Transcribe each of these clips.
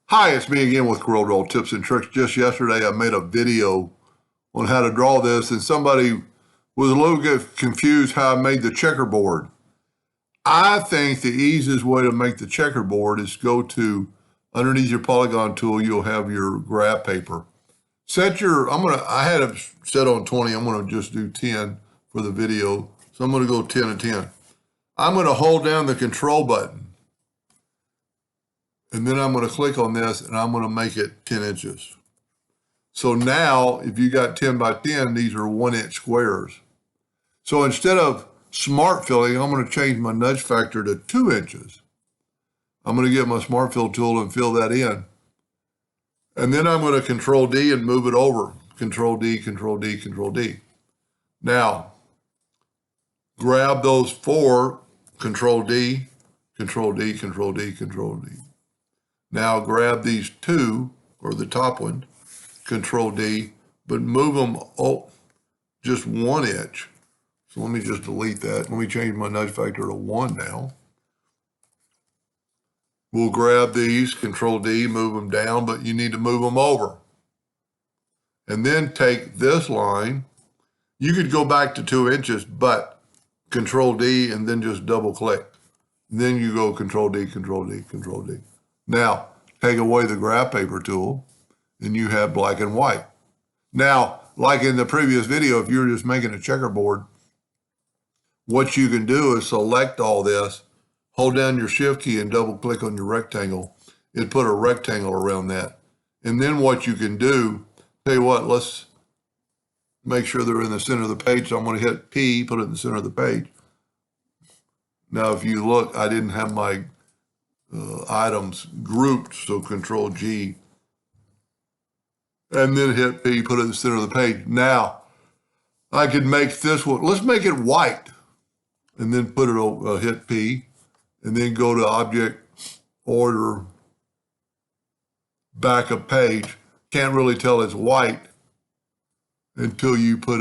Hi, it's me again with CorelDraw tips and tricks. Just yesterday I made a video on how to draw this and somebody was a little bit confused how I made the checkerboard. I think the easiest way to make the checkerboard is go to underneath your polygon tool, you'll have your graph paper. I had it set on 20, I'm gonna just do 10 for the video. So I'm gonna go 10 and 10. I'm gonna hold down the control button. And then I'm going to click on this and I'm going to make it 10 inches. So now, if you got 10 by 10, these are 1-inch squares. So instead of smart filling, I'm going to change my nudge factor to 2 inches. I'm going to get my smart fill tool and fill that in. And then I'm going to Control D and move it over. Control D, Control D, Control D. Now, grab those four, Control D, Control D, Control D, Control D. Now grab these two, or the top one, Control D, but move them just 1 inch. So let me just delete that. Let me change my nudge factor to 1 now. We'll grab these, Control D, move them down, but you need to move them over. And then take this line. You could go back to 2 inches, but Control D and then just double click. Then you go Control D, Control D, Control D. Now, take away the graph paper tool, and you have black and white. Now, like in the previous video, if you're just making a checkerboard, what you can do is select all this, hold down your shift key and double click on your rectangle, and put a rectangle around that. And then what you can do, tell you what, let's make sure they're in the center of the page. So I'm going to hit P, put it in the center of the page. Now, if you look, I didn't have my items grouped, so Control G, and then hit P, put it in the center of the page. Now, I could make this one, let's make it white, and then put it, hit P, and then go to Object, Order, Back of Page. Can't really tell it's white until you put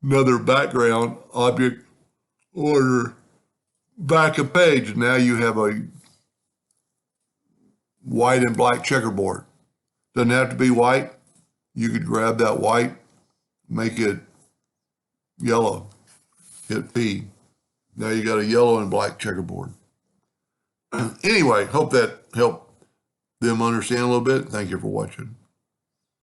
another background, Object, Order, Back of Page. Now you have a white and black checkerboard. Doesn't have to be white. You could grab that white, make it yellow, hit P. Now you got a yellow and black checkerboard. Anyway, hope that helped them understand a little bit. Thank you for watching.